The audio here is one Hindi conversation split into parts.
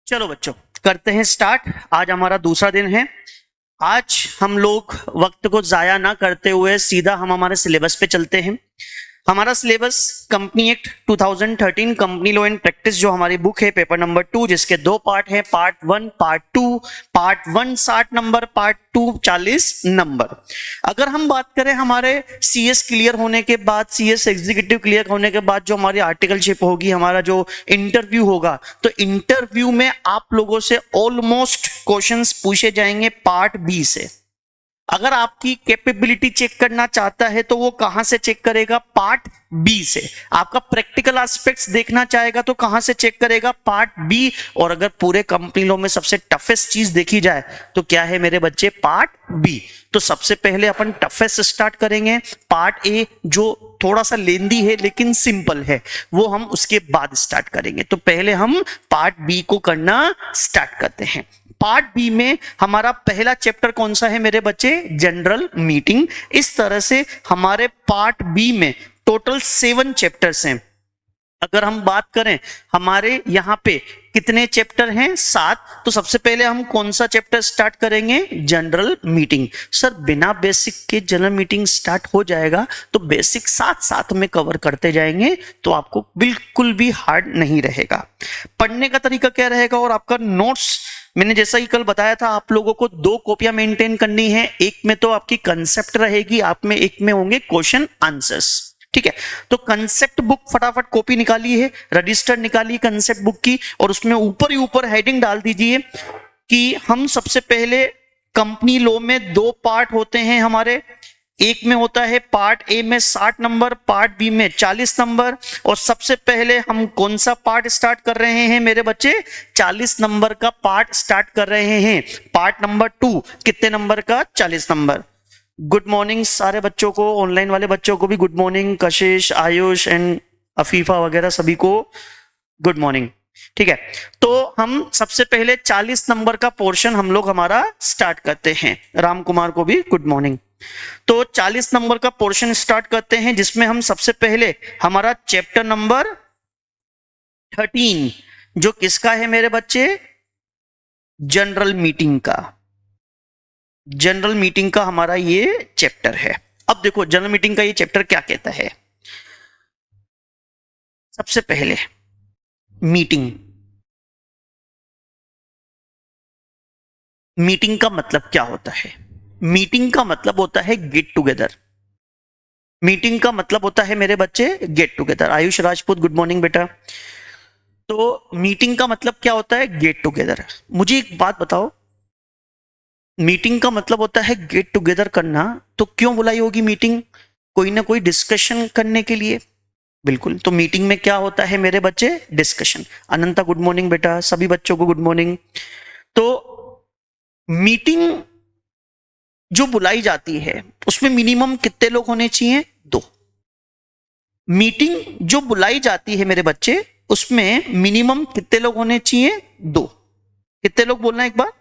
चलो बच्चों, करते हैं स्टार्ट। आज हमारा दूसरा दिन है। आज हम लोग वक्त को जाया ना करते हुए सीधा हम हमारे सिलेबस पे चलते हैं। हमारा syllabus company act 2013 company law and practice, जो हमारी बुक है, पेपर नंबर 2, जिसके दो पार्ट है, part 1 part 2। Part 1 60 number, part 2 40 number. अगर हम बात करें हमारे सीएस क्लियर होने के बाद, सीएस एग्जीक्यूटिव क्लियर होने के बाद जो हमारी आर्टिकलशिप होगी, हमारा जो इंटरव्यू होगा, तो इंटरव्यू में आप लोगों से ऑलमोस्ट क्वेश्चंस पूछे जाएंगे पार्ट बी से। अगर आपकी कैपेबिलिटी चेक करना चाहता है तो वो कहां से चेक करेगा? पार्ट बी से। आपका प्रैक्टिकल एस्पेक्ट्स देखना चाहेगा तो कहां से चेक करेगा? Part B. और अगर पूरे कंपनी लॉ में सबसे टफेस्ट चीज देखी जाए तो क्या है मेरे बच्चे? Part B. तो सबसे पहले अपन टफेस्ट स्टार्ट करेंगे। पार्ट ए जो थोड़ा सा लेंदी है लेकिन सिंपल है, वो हम उसके बाद स्टार्ट करेंगे। तो पहले हम पार्ट बी को करना स्टार्ट करते हैं। पार्ट बी में हमारा पहला चैप्टर कौन सा है मेरे बच्चे? General meeting. इस तरह से हमारे पार्ट बी में टोटल 7 चैप्टर्स हैं। अगर हम बात करें हमारे यहाँ पे कितने चैप्टर हैं? 7। तो सबसे पहले हम कौन सा चैप्टर स्टार्ट करेंगे? General meeting. सर बिना बेसिक के जनरल मीटिंग स्टार्ट हो जाएगा तो बेसिक साथ साथ में कवर करते जाएंगे तो आपको बिल्कुल भी हार्ड नहीं रहेगा। पढ़ने का तरीका क्या रहेगा और आपका नोट्स, मैंने जैसा कि कल बताया था, आप लोगों को 2 कॉपियां मेंटेन करनी है। एक में तो आपकी कंसेप्ट रहेगी, आप में एक में होंगे क्वेश्चन आंसर्स। ठीक है, तो कंसेप्ट बुक फटाफट कॉपी निकाली है, रजिस्टर निकाली कंसेप्ट बुक की, और उसमें ऊपर ही ऊपर हेडिंग डाल दीजिए कि हम सबसे पहले कंपनी लॉ में 2 पार्ट होते हैं हमारे। एक में होता है पार्ट ए में 60 नंबर, पार्ट बी में 40 नंबर। और सबसे पहले हम कौन सा पार्ट स्टार्ट कर रहे हैं मेरे बच्चे? 40 नंबर का पार्ट स्टार्ट कर रहे हैं। पार्ट नंबर 2 कितने नंबर का? 40 नंबर। गुड मॉर्निंग सारे बच्चों को, ऑनलाइन वाले बच्चों को भी good morning. Kashish, Ayush and Afifa वगैरह सभी को गुड मॉर्निंग। ठीक है, तो हम सबसे पहले 40 नंबर का पोर्शन हम लोग हमारा स्टार्ट करते हैं। राम कुमार को भी गुड मॉर्निंग। तो 40 नंबर का पोर्शन स्टार्ट करते हैं, जिसमें हम सबसे पहले हमारा चैप्टर नंबर 13, जो किसका है मेरे बच्चे? जनरल मीटिंग का। जनरल मीटिंग का हमारा ये चैप्टर है। अब देखो जनरल मीटिंग का ये चैप्टर क्या कहता है। सबसे पहले मीटिंग। मीटिंग का मतलब क्या होता है? मीटिंग का मतलब होता है गेट टुगेदर। मीटिंग का मतलब होता है मेरे बच्चे get together. Ayush Rajput good morning बेटा। तो मीटिंग का मतलब क्या होता है? Get together. मुझे एक बात बताओ, मीटिंग का मतलब होता है गेट टुगेदर करना, तो क्यों बुलाई होगी मीटिंग? कोई ना कोई डिस्कशन करने के लिए। बिल्कुल, तो मीटिंग में क्या होता है मेरे बच्चे? डिस्कशन। अनंता गुड मॉर्निंग बेटा, सभी बच्चों को गुड मॉर्निंग। तो मीटिंग जो बुलाई जाती है उसमें मिनिमम कितने लोग होने चाहिए? 2। मीटिंग जो बुलाई जाती है मेरे बच्चे उसमें मिनिमम कितने लोग होने चाहिए? 2। कितने लोग बोलना एक बार?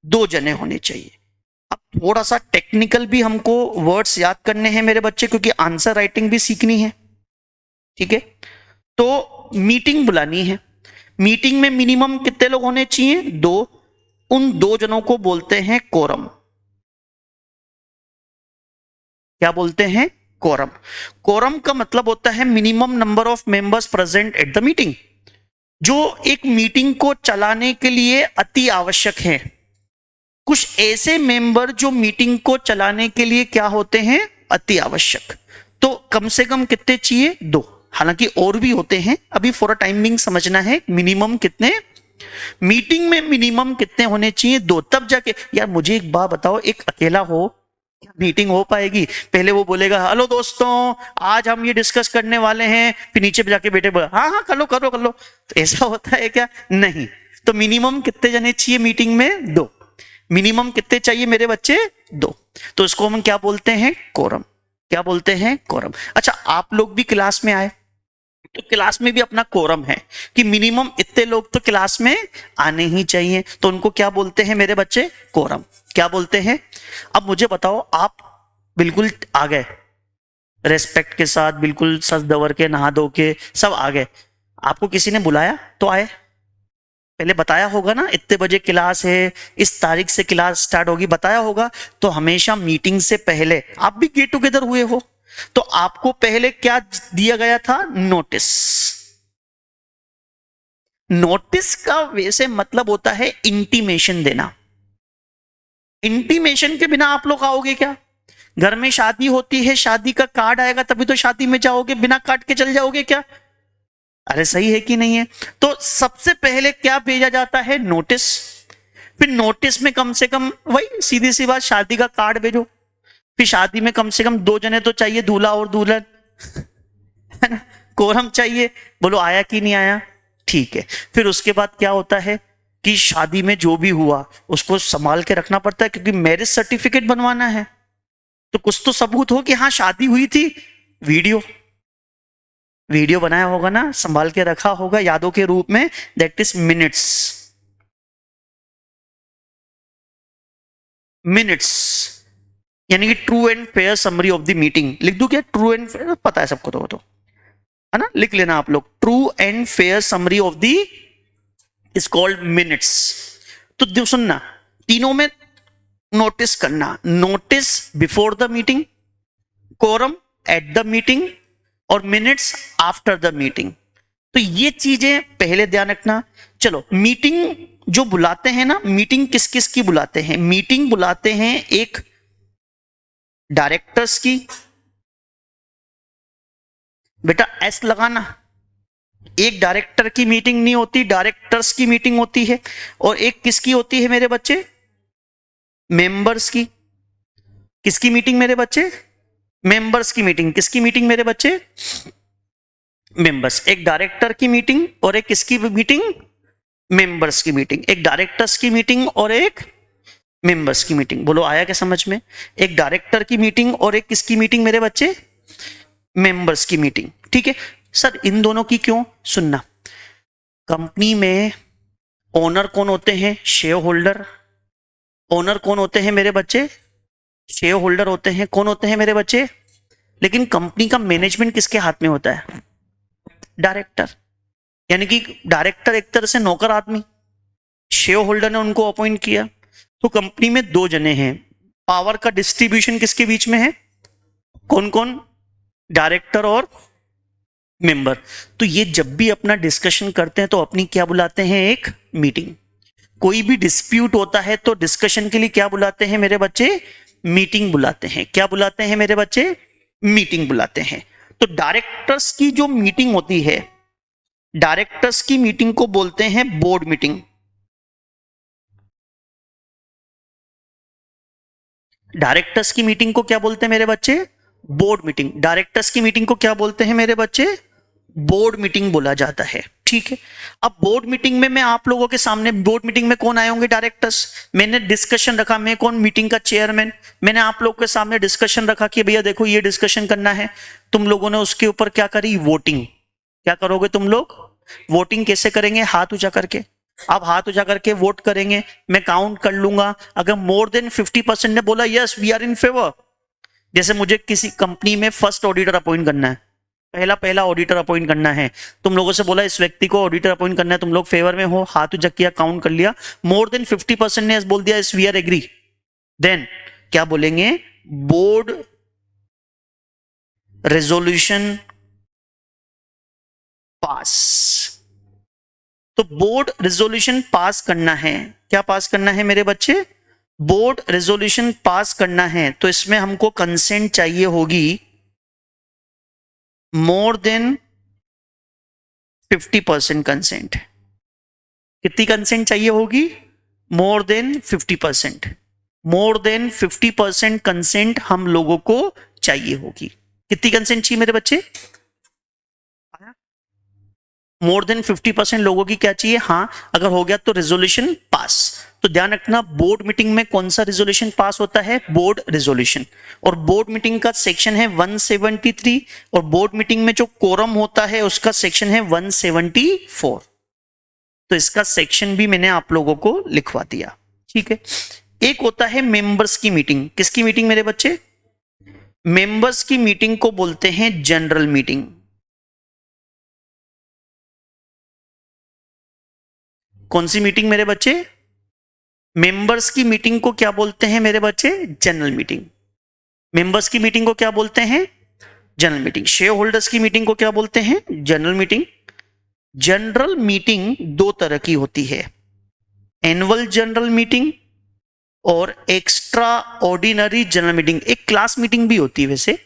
2 जने होने चाहिए। अब थोड़ा सा टेक्निकल भी हमको वर्ड्स याद करने हैं मेरे बच्चे, क्योंकि आंसर राइटिंग भी सीखनी है। ठीक है, तो मीटिंग बुलानी है। मीटिंग में मिनिमम कितने लोग होने चाहिए? 2। उन 2 जनों को बोलते हैं कोरम। क्या बोलते हैं? कोरम। कोरम का मतलब होता है minimum number of members present at the meeting, जो एक मीटिंग को चलाने के लिए अति आवश्यक है। कुछ ऐसे मेंबर जो मीटिंग को चलाने के लिए क्या होते हैं? अति आवश्यक। तो कम से कम कितने चाहिए? 2। हालांकि और भी होते हैं, अभी फॉर अ टाइमिंग समझना है मिनिमम कितने। मीटिंग में मिनिमम कितने होने चाहिए? 2। तब जाके यार मुझे एक बात बताओ, एक अकेला हो क्या मीटिंग हो पाएगी? पहले वो बोलेगा हेलो दोस्तों आज हम ये डिस्कस करने वाले हैं, फिर नीचे पे जाके बेटे बोले हाँ हाँ कर लो कर लो कर लो। तो ऐसा होता है क्या? नहीं। तो मिनिमम कितने जने चाहिए मीटिंग में? 2। मिनिमम कितने चाहिए मेरे बच्चे? 2। तो इसको हम क्या बोलते हैं? कोरम। क्या बोलते हैं? कोरम। अच्छा, आप लोग भी क्लास में आए तो क्लास में भी अपना कोरम है कि मिनिमम इतने लोग तो क्लास में आने ही चाहिए, तो उनको क्या बोलते हैं मेरे बच्चे? कोरम। क्या बोलते हैं? अब मुझे बताओ, आप बिल्कुल आ गए रेस्पेक्ट के साथ, बिल्कुल सज दवर के, नहा धो के सब आ गए, आपको किसी ने बुलाया तो आए? पहले बताया होगा ना, इतने बजे क्लास है, इस तारीख से क्लास स्टार्ट होगी, बताया होगा। तो हमेशा मीटिंग से पहले, आप भी गेट टुगेदर हुए हो, तो आपको पहले क्या दिया गया था? नोटिस। नोटिस का वैसे मतलब होता है इंटीमेशन देना। इंटीमेशन के बिना आप लोग आओगे क्या? घर में शादी होती है, शादी का कार्ड आएगा तभी तो शादी में जाओगे, बिना कार्ड के चल जाओगे क्या? अरे सही है कि नहीं है? तो सबसे पहले क्या भेजा जाता है? नोटिस। फिर नोटिस में कम से कम वही सीधी सी बात, शादी का कार्ड भेजो। फिर शादी में कम से कम 2 जने तो चाहिए, दूल्हा और दुल्हन, है ना? कोरम चाहिए। बोलो आया कि नहीं आया? ठीक है। फिर उसके बाद क्या होता है कि शादी में जो भी हुआ उसको संभाल के रखना पड़ता है, क्योंकि मैरिज सर्टिफिकेट बनवाना है, तो कुछ तो सबूत हो कि हाँ शादी हुई थी। वीडियो, वीडियो बनाया होगा ना, संभाल के रखा होगा यादों के रूप में, दैट इज मिनट्स। मिनट्स यानी कि true and fair summary of the meeting. लिख दूं क्या? ट्रू एंड फेयर, पता है सबको, तो है ना, लिख लेना आप लोग। True and fair summary of the is called minutes. तो सुनना, तीनों में नोटिस करना। Notice before the meeting, quorum at the meeting, और मिनट्स आफ्टर द मीटिंग। तो ये चीजें पहले ध्यान रखना। चलो, मीटिंग जो बुलाते हैं ना, मीटिंग किस किस की बुलाते हैं? मीटिंग बुलाते हैं एक डायरेक्टर्स की, बेटा एस लगाना। एक डायरेक्टर की मीटिंग नहीं होती, डायरेक्टर्स की मीटिंग होती है। और एक किसकी होती है मेरे बच्चे? मेंबर्स की। किसकी मीटिंग मेरे बच्चे? मेंबर्स की मीटिंग। किसकी मीटिंग मेरे बच्चे? मेंबर्स। एक डायरेक्टर की मीटिंग और एक किसकी मीटिंग? मेंबर्स की मीटिंग। एक डायरेक्टर्स की मीटिंग और एक मेंबर्स की मीटिंग। बोलो आया क्या समझ में? एक डायरेक्टर की मीटिंग और एक किसकी मीटिंग मेरे बच्चे? मेंबर्स की मीटिंग। ठीक है सर, इन दोनों की क्यों? सुनना, कंपनी में ओनर कौन होते हैं? Share holder. ओनर कौन होते हैं मेरे बच्चे? शेयर होल्डर होते हैं। कौन होते हैं मेरे बच्चे? लेकिन कंपनी का मैनेजमेंट किसके हाथ में होता है? डायरेक्टर। यानी कि डायरेक्टर एक तरह से नौकर आदमी, शेयर होल्डर ने उनको अपॉइंट किया। तो कंपनी में 2 जने हैं, पावर का डिस्ट्रीब्यूशन किसके बीच में है? कौन कौन? डायरेक्टर और मेंबर। तो ये जब भी अपना डिस्कशन करते हैं तो अपनी क्या बुलाते हैं? एक मीटिंग। कोई भी डिस्प्यूट होता है तो डिस्कशन के लिए क्या बुलाते हैं मेरे बच्चे? मीटिंग बुलाते हैं। क्या बुलाते हैं मेरे बच्चे? मीटिंग बुलाते हैं। तो डायरेक्टर्स की जो मीटिंग होती है, डायरेक्टर्स की मीटिंग को बोलते हैं बोर्ड मीटिंग। डायरेक्टर्स की मीटिंग को क्या बोलते हैं मेरे बच्चे? Board meeting. डायरेक्टर्स की मीटिंग को क्या बोलते हैं मेरे बच्चे? बोर्ड मीटिंग बोला जाता है। ठीक है, अब बोर्ड मीटिंग में मैं आप लोगों के सामने, बोर्ड मीटिंग में कौन आए होंगे? डायरेक्टर्स। मैंने डिस्कशन रखा, मैं कौन? मीटिंग का चेयरमैन। मैंने आप लोगों के सामने डिस्कशन रखा कि भैया देखो ये डिस्कशन करना है। तुम लोगों ने उसके ऊपर क्या करी? वोटिंग। क्या करोगे तुम लोग? वोटिंग कैसे करेंगे? हाथ ऊंचा करके। आप हाथ ऊंचा करके वोट करेंगे, मैं काउंट कर लूंगा। अगर मोर देन 50% ने बोला yes we are in favour, जैसे मुझे किसी कंपनी में फर्स्ट ऑडिटर अपॉइंट करना है, पहला पहला ऑडिटर अपॉइंट करना है, तुम लोगों से बोला इस व्यक्ति को ऑडिटर अपॉइंट करना है, तुम लोग फेवर में हो, हाथ ऊंचा किया, काउंट कर लिया, मोर देन 50% ने बोल दिया इस वी आर एग्री, देन क्या बोलेंगे? Board resolution pass. तो बोर्ड रेजोल्यूशन पास करना है। क्या पास करना है मेरे बच्चे? बोर्ड रेजोल्यूशन पास करना है। तो इसमें हमको कंसेंट चाहिए होगी मोर देन 50% कंसेंट। कितनी कंसेंट चाहिए होगी? More than 50%। More than 50% consent हम लोगों को चाहिए होगी। कितनी कंसेंट चाहिए मेरे बच्चे? मोर देन 50% लोगों की क्या चाहिए? हाँ, अगर हो गया तो रेजोल्यूशन पास। तो ध्यान रखना, बोर्ड मीटिंग में कौन सा रेजोल्यूशन पास होता है? Board resolution. और बोर्ड मीटिंग का सेक्शन है 173, और बोर्ड मीटिंग में जो कोरम होता है उसका सेक्शन है 174। तो इसका सेक्शन भी मैंने आप लोगों को लिखवा दिया। ठीक है, एक होता है मेंबर्स की मीटिंग। किसकी मीटिंग मेरे बच्चे? मेंबर्स की मीटिंग को बोलते हैं जनरल मीटिंग। कौन सी मीटिंग मेरे बच्चे? मेंबर्स की मीटिंग को क्या बोलते हैं मेरे बच्चे? General meeting. मेंबर्स की मीटिंग को क्या बोलते हैं? General meeting. शेयर होल्डर्स की मीटिंग को क्या बोलते हैं? General meeting. जनरल मीटिंग दो तरह की होती है, एनुअल जनरल मीटिंग और एक्स्ट्रा ऑर्डिनरी जनरल मीटिंग। एक क्लास मीटिंग भी होती है वैसे,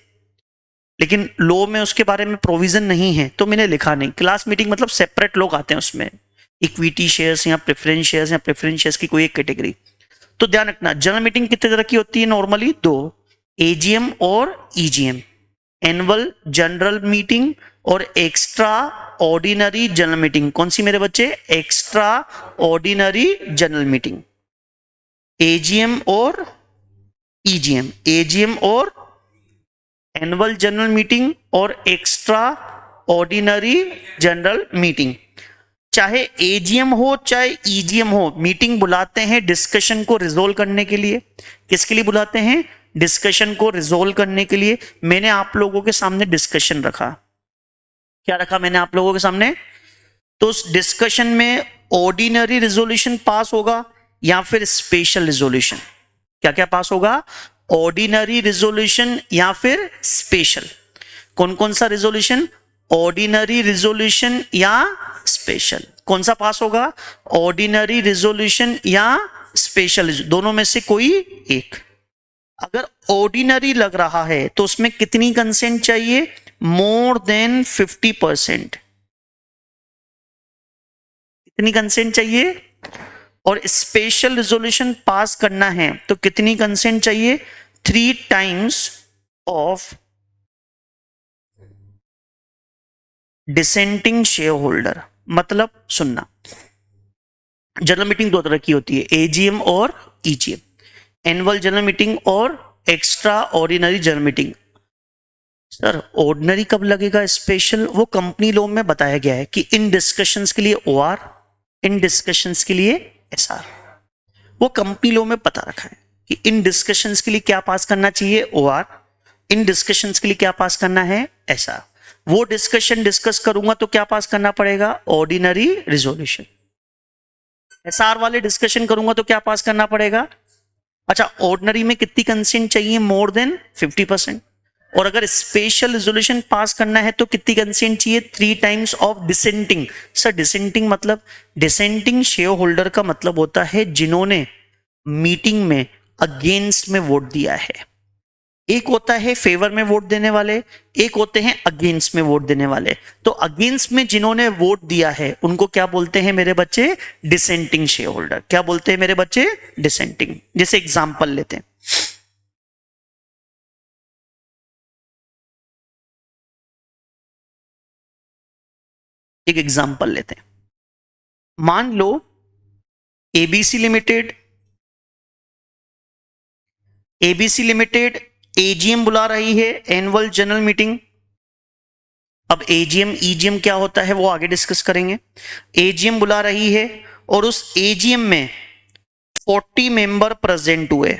लेकिन लॉ में उसके बारे में प्रोविजन नहीं है तो मैंने लिखा नहीं। क्लास मीटिंग मतलब सेपरेट लोग आते हैं उसमें, इक्विटी शेयर्स या प्रेफरेंस शेयर्स या प्रेफरेंस शेयर्स की कोई एक कैटेगरी। तो ध्यान रखना, जनरल मीटिंग कितने तरह की होती है नॉर्मली? दो, एजीएम और ईजीएम। एनुअल जनरल मीटिंग और एक्स्ट्रा ऑर्डिनरी जनरल मीटिंग। कौन सी मेरे बच्चे? Extra ordinary general meeting. AGM और ईजीएम, एजीएम और एनुअल जनरल मीटिंग और एक्स्ट्रा ऑर्डिनरी जनरल मीटिंग। चाहे एजीएम हो चाहे ईजीएम हो, मीटिंग बुलाते हैं डिस्कशन को रिजोल्व करने के लिए। किसके लिए बुलाते हैं? डिस्कशन को रिजोल्व करने के लिए। मैंने आप लोगों के सामने डिस्कशन रखा। क्या रखा मैंने आप लोगों के सामने? तो उस डिस्कशन में ऑर्डिनरी रिजोल्यूशन पास होगा या फिर स्पेशल रिजोल्यूशन। क्या क्या पास होगा? ऑर्डिनरी रिजोल्यूशन या फिर स्पेशल। कौन कौन सा रिजोल्यूशन? ऑर्डिनरी रिजोल्यूशन या स्पेशल। कौन सा पास होगा? ऑर्डिनरी रिजोल्यूशन या स्पेशल, दोनों में से कोई एक। अगर ऑर्डिनरी लग रहा है तो उसमें कितनी कंसेंट चाहिए? More than 50%। कितनी कंसेंट चाहिए? और स्पेशल रिजोल्यूशन पास करना है तो कितनी कंसेंट चाहिए? 3 times of dissenting share holder. मतलब सुनना, जनरल मीटिंग दो तरह की होती है, एजीएम और ईजीएम। एनुअल जनरल मीटिंग और extra ordinary general meeting. Sir ordinary कब लगेगा, स्पेशल? वो कंपनी लॉ में बताया गया है कि इन डिस्कशंस के लिए ओआर, इन डिस्कशंस के लिए एसआर। वो कंपनी लॉ में पता रखा है कि इन डिस्कशंस के लिए क्या पास करना चाहिए? ओआर। इन डिस्कशंस के लिए क्या पास करना है? एसआर। वो डिस्कशन डिस्कस करूंगा तो क्या पास करना पड़ेगा? Ordinary resolution. एसआर वाले डिस्कशन करूंगा तो क्या पास करना पड़ेगा? अच्छा, ऑर्डिनरी में कितनी कंसेंट चाहिए? More than 50%। और अगर स्पेशल रिजोल्यूशन पास करना है तो कितनी कंसेंट चाहिए? 3 times of dissenting. Sir dissenting मतलब? डिसेंटिंग शेयर होल्डर का मतलब होता है जिन्होंने मीटिंग में अगेंस्ट में वोट दिया है। एक होता है फेवर में वोट देने वाले, एक होते हैं अगेंस्ट में वोट देने वाले। तो अगेंस्ट में जिन्होंने वोट दिया है उनको क्या बोलते हैं मेरे बच्चे? Dissenting share holder. क्या बोलते हैं मेरे बच्चे? डिसेंटिंग। जैसे एग्जांपल लेते हैं, एक एग्जांपल लेते हैं। मान लो ABC limited, ABC limited AGM बुला रही है, एनुअल जनरल मीटिंग। अब एजीएम ईजीएम क्या होता है वो आगे डिस्कस करेंगे। एजीएम बुला रही है और उस एजीएम में 40 मेंबर प्रेजेंट हुए।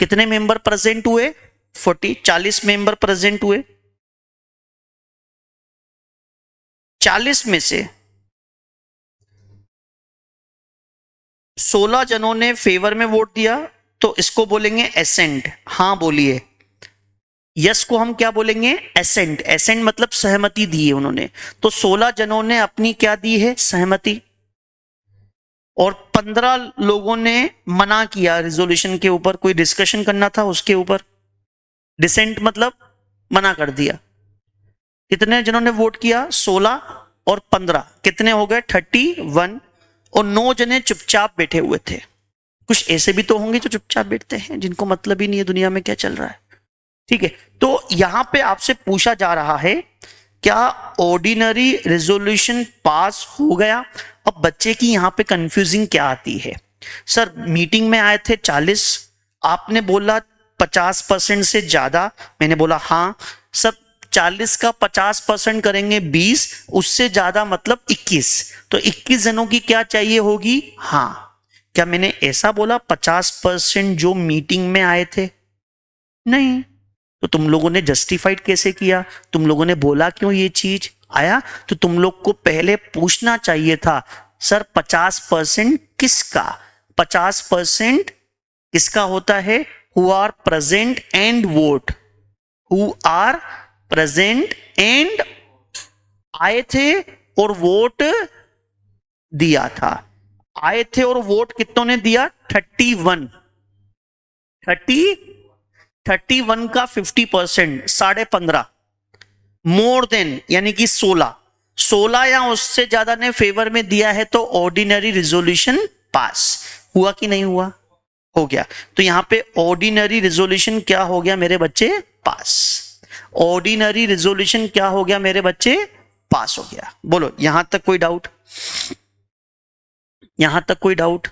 कितने मेंबर प्रेजेंट हुए? 40। 40 मेंबर प्रेजेंट हुए। 40 में से 16 जनों ने फेवर में वोट दिया, तो इसको बोलेंगे एसेंट। हाँ बोलिए। यस को हम क्या बोलेंगे? एसेंट। एसेंट मतलब सहमति दी है उन्होंने। तो 16 जनों ने अपनी क्या दी है? सहमति। और 15 लोगों ने मना किया रिजोल्यूशन के ऊपर, कोई डिस्कशन करना था उसके ऊपर। डिसेंट मतलब मना कर दिया। कितने जनों ने वोट किया? 16 और 15 कितने हो गए? 31। और 9 जने चुपचाप बैठे हुए थे। कुछ ऐसे भी तो होंगे जो चुपचाप बैठते हैं, जिनको मतलब ही नहीं है दुनिया में क्या चल रहा है। ठीक है, तो यहां पे आपसे पूछा जा रहा है क्या ऑर्डिनरी रेजोल्यूशन पास हो गया? अब बच्चे की यहां पे कंफ्यूजिंग क्या आती है? सर मीटिंग में आए थे 40, आपने बोला 50% से ज्यादा। मैंने बोला हाँ। सब 40 का 50% करेंगे 20, उससे ज्यादा मतलब 21। तो 21 जनों की क्या चाहिए होगी? हाँ। क्या मैंने ऐसा बोला 50% जो मीटिंग में आए थे? नहीं। तो तुम लोगों ने जस्टिफाइड कैसे किया? तुम लोगों ने बोला क्यों ये चीज? आया? तो तुम लोग को पहले पूछना चाहिए था सर 50% किसका? 50% किसका होता है? Who are present and vote, who are present and आए थे और वोट दिया था। आए थे और वोट कितनों ने दिया? 31। 31 का 50% 15.5 मोर देन यानी कि 16 या उससे ज्यादा ने फेवर में दिया है तो ऑर्डिनरी रिजोल्यूशन पास हुआ कि नहीं हुआ? हो गया। तो यहां पे ऑर्डिनरी रिजोल्यूशन क्या हो गया मेरे बच्चे? पास। ऑर्डिनरी रिजोल्यूशन क्या हो गया मेरे बच्चे? पास हो गया। बोलो यहां तक कोई डाउट? यहां तक कोई डाउट?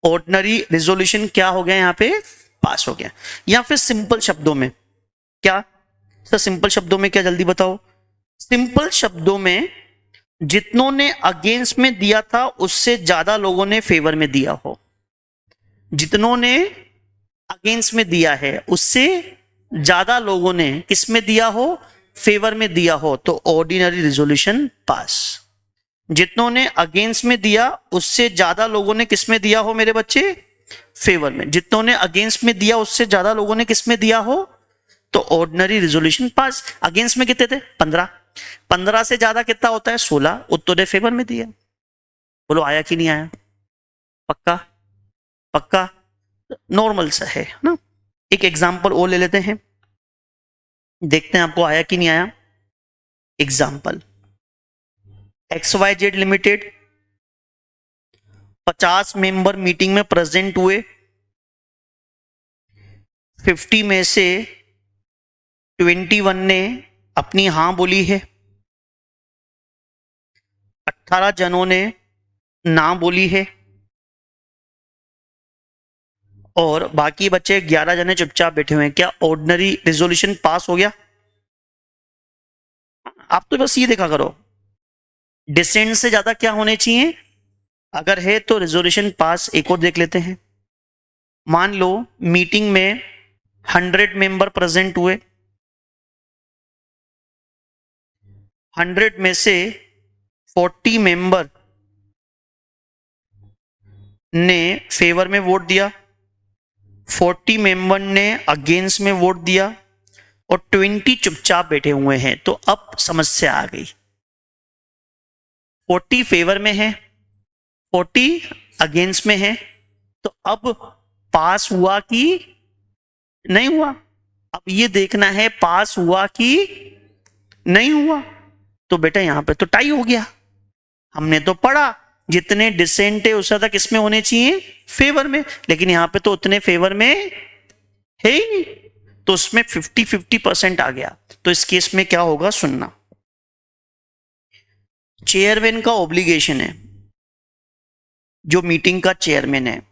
ऑर्डिनरी रिजोल्यूशन क्या हो गया? यहां पे पास हो गया। या फिर सिंपल शब्दों में क्या? सर सिंपल शब्दों में क्या, जल्दी बताओ। सिंपल शब्दों में जितनों ने अगेंस्ट में दिया था उससे ज्यादा लोगों ने फेवर में दिया हो। जितनों ने अगेंस्ट में दिया है उससे ज्यादा लोगों ने किस में दिया हो? फेवर में दिया हो, तो ऑर्डिनरी रिजोल्यूशन पास। जितनों ने अगेंस्ट में दिया उससे ज्यादा लोगों ने किस में दिया हो मेरे बच्चे? फेवर में। जितनों ने अगेंस्ट में दिया उससे ज्यादा लोगों ने किस में दिया हो? तो ऑर्डिनरी रिजोल्यूशन पास। अगेंस्ट में कितने थे? 15। 15 से ज्यादा कितना होता है? 16। उत्तर ने फेवर में दिया। बोलो आया कि नहीं आया? पक्का? पक्का? नॉर्मल सा है ना। एक एग्जांपल और ले लेते हैं, देखते हैं आपको आया कि नहीं आया। Example, XYZ limited 50 member meeting में प्रेजेंट हुए। 50 में से 21 ने अपनी हां बोली है, 18 जनों ने ना बोली है और बाकी बच्चे 11 जने चुपचाप बैठे हुए हैं। क्या ऑर्डिनरी रिजोल्यूशन पास हो गया? आप तो बस ये देखा करो डिसेंट से ज्यादा क्या होने चाहिए, अगर है तो रिजोल्यूशन पास। एक और देख लेते हैं। मान लो मीटिंग में 100 मेंबर प्रेजेंट हुए, 100 में से 40 मेंबर ने फेवर में वोट दिया, 40 मेंबर ने अगेंस्ट में वोट दिया और 20 चुपचाप बैठे हुए हैं। तो अब समस्या आ गई। 40 फेवर में है, 40 अगेंस्ट में है, तो अब पास हुआ कि नहीं हुआ? अब ये देखना है पास हुआ कि नहीं हुआ। तो बेटा यहां पे तो टाई हो गया। हमने तो पढ़ा जितने डिसेंट है उससे ज्यादा किसमें होने चाहिए? फेवर में। लेकिन यहां पे तो उतने फेवर में है ही नहीं, तो उसमें 50-50% आ गया। तो इस केस में क्या होगा सुनना। चेयरमैन का ऑब्लिगेशन है, जो मीटिंग का चेयरमैन है,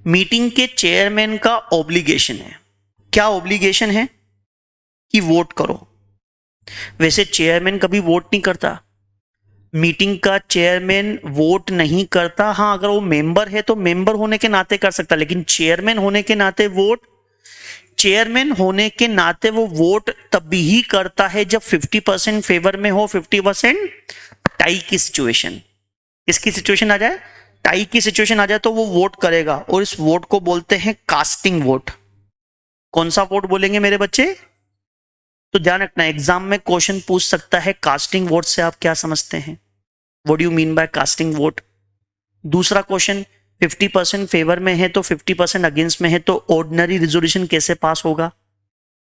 मीटिंग के चेयरमैन का ऑब्लिगेशन है। क्या ऑब्लिगेशन है? कि वोट करो। वैसे चेयरमैन कभी वोट नहीं करता, मीटिंग का चेयरमैन वोट नहीं करता। हाँ अगर वो मेंबर है तो मेंबर होने के नाते कर सकता, लेकिन चेयरमैन होने के नाते वोट, चेयरमैन होने के नाते वो वोट तभी ही करता है जब 50% फेवर में हो, 50% टाई की सिचुएशन। इसकी सिचुएशन आ जाए, टाई की सिचुएशन आ जाए तो वो वोट करेगा और इस वोट को बोलते हैं कास्टिंग वोट। कौन सा वोट बोलेंगे मेरे बच्चे? तो ध्यान रखना एग्जाम में क्वेश्चन पूछ सकता है कास्टिंग वोट से आप क्या समझते हैं? What do you mean by casting vote? दूसरा क्वेश्चन, 50% फेवर में है तो 50% अगेंस्ट में है, तो ऑर्डिनरी रिजोल्यूशन कैसे पास होगा?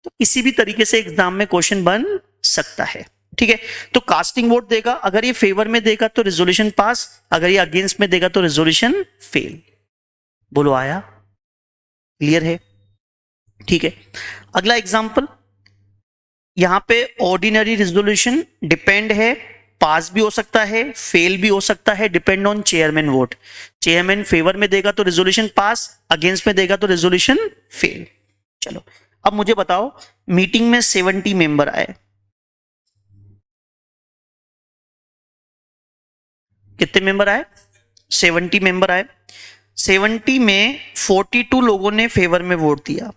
तो किसी भी तरीके से एग्जाम में क्वेश्चन बन सकता है। ठीक है, तो कास्टिंग वोट देगा। अगर ये फेवर में देगा तो रिजोल्यूशन पास, अगर ये अगेंस्ट में देगा तो रिजोल्यूशन फेल। बोलो आया? क्लियर है? ठीक है, अगला एग्जांपल। यहां पे ऑर्डिनरी रिजोल्यूशन डिपेंड है, पास भी हो सकता है फेल भी हो सकता है, depend on chairman vote. Chairman favour में देगा तो रिजोल्यूशन पास, अगेंस्ट में देगा तो रिजोल्यूशन फेल। चलो अब मुझे बताओ, मीटिंग में 70 मेंबर आए, कितने मेंबर आए? 70 मेंबर आए। 70 में 42 लोगों ने फेवर में वोट दिया।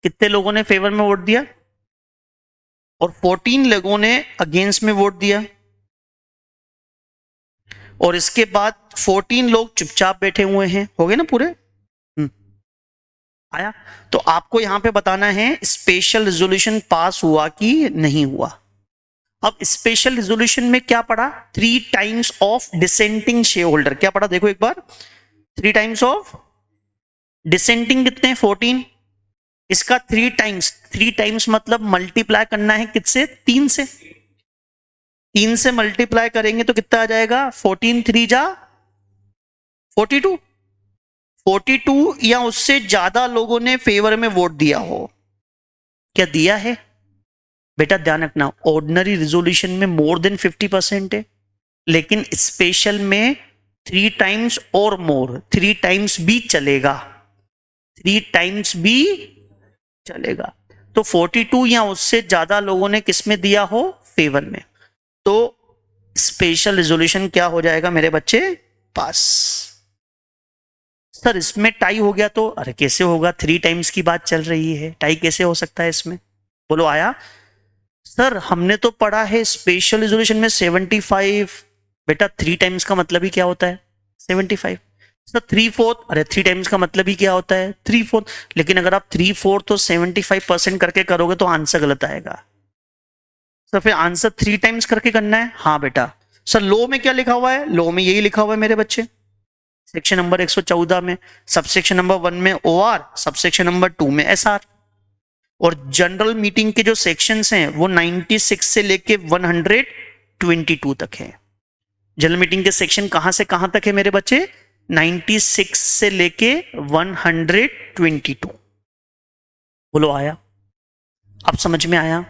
कितने लोगों ने फेवर में वोट दिया? और 14 लोगों ने अगेंस्ट में वोट दिया, और इसके बाद 14 लोग चुपचाप बैठे हुए हैं। हो गए ना पूरे? आया? तो आपको यहां पे बताना है स्पेशल रिजोल्यूशन पास हुआ कि नहीं हुआ। अब स्पेशल रिजोल्यूशन में क्या पढ़ा? 3 times of dissenting share holder. क्या पढ़ा देखो एक बार, 3 टाइम्स ऑफ डिसेंटिंग कितने? 14। इसका 3 टाइम्स मतलब मल्टीप्लाई करना है किससे? 3 से। 3 से मल्टीप्लाई करेंगे तो कितना आ जाएगा? 14 3 जा 42। 42 या उससे ज्यादा लोगों ने फेवर में वोट दिया हो। क्या दिया है? बेटा ध्यान रखना, ऑर्डिनरी रिजोल्यूशन में मोर देन 50% है, लेकिन स्पेशल में 3 टाइम्स और मोर, 3 टाइम्स भी चलेगा, 3 टाइम्स भी चलेगा। तो 42 या उससे ज्यादा लोगों ने किसमें दिया हो? फेवर में। तो स्पेशल रिजोल्यूशन क्या हो जाएगा मेरे बच्चे? पास। सर इसमें टाई हो गया तो? अरे कैसे होगा, 3 टाइम्स की बात चल रही है, टाई कैसे हो सकता है इसमें? बोलो आया? सर हमने तो पढ़ा है स्पेशल रिजोल्यूशन में 75। बेटा 3 टाइम्स का मतलब ही क्या होता है? 75। सर 3/4। अरे 3 टाइम्स का मतलब ही क्या होता है? 3/4। लेकिन अगर आप 3/4 तो 75% करके करोगे तो आंसर गलत आएगा। सर फिर आंसर 3 टाइम्स करके करना है? हाँ बेटा। सर लॉ में क्या लिखा हुआ है? लॉ में यही लिखा हुआ है मेरे बच्चे, सेक्शन नंबर 114 में, सबसेक्शन नंबर 1 में OR, सबसेक्शन नंबर 2 में SR। और जनरल मीटिंग के जो सेक्शंस हैं वो 96 से लेके 122 तक है। जनरल मीटिंग के सेक्शन कहां से कहां तक है मेरे बच्चे? 96 से लेके 122। बोलो आया? अब समझ में आया?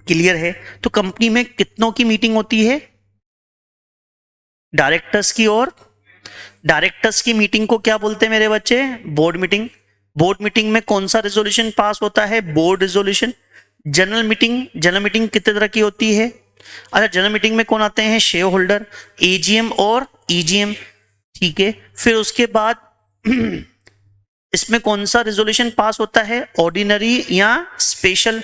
क्लियर है? तो कंपनी में कितनों की मीटिंग होती है? डायरेक्टर्स की। और डायरेक्टर्स की मीटिंग को क्या बोलते हैं मेरे बच्चे? Board meeting. बोर्ड मीटिंग में कौन सा रेजोल्यूशन पास होता है? Board resolution. जनरल मीटिंग कितने तरह की होती है? अच्छा जनरल मीटिंग में कौन आते हैं? शेयर होल्डर, AGM और EGM। ठीक है, फिर उसके बाद इसमें कौन सा रेजोल्यूशन पास होता है? ऑर्डिनरी या स्पेशल?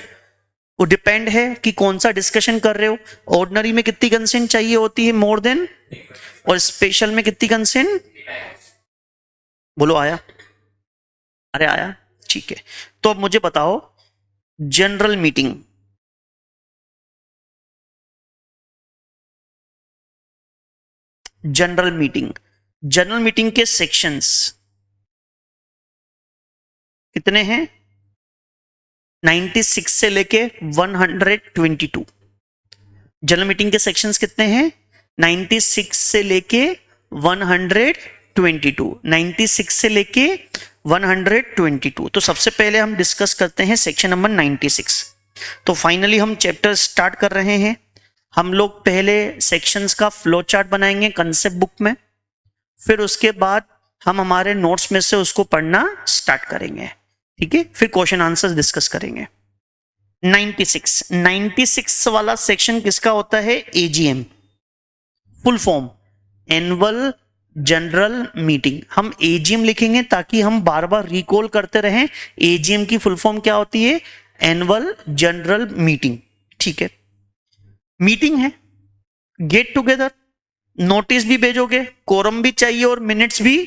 वो डिपेंड है कि कौन सा डिस्कशन कर रहे हो। ऑर्डिनरी में कितनी कंसेंट चाहिए होती है? More than. और स्पेशल में कितनी कंसेंट? बोलो आया? अरे आया? ठीक है। तो अब मुझे बताओ जनरल मीटिंग, जनरल मीटिंग के सेक्शंस कितने हैं? 96 से लेके 122। जनरल मीटिंग के सेक्शंस कितने हैं? 96 से लेके 122। 96 से लेके 122। तो सबसे पहले हम डिस्कस करते हैं सेक्शन नंबर 96। तो फाइनली हम चैप्टर स्टार्ट कर रहे हैं। हम लोग पहले सेक्शंस का फ्लो चार्ट बनाएंगे कंसेप्ट बुक में, फिर उसके बाद हम हमारे नोट्स में से उसको पढ़ना स्टार्ट करेंगे। ठीक है, फिर क्वेश्चन आंसर्स डिस्कस करेंगे। 96 वाला सेक्शन किसका होता है? AGM। Full form annual general meeting. हम AGM लिखेंगे ताकि हम बार बार रिकॉल करते रहें। AGM की फुल फॉर्म क्या होती है? Annual general meeting. ठीक है, मीटिंग है, गेट टुगेदर, नोटिस भी भेजोगे, कोरम भी चाहिए और मिनट्स भी।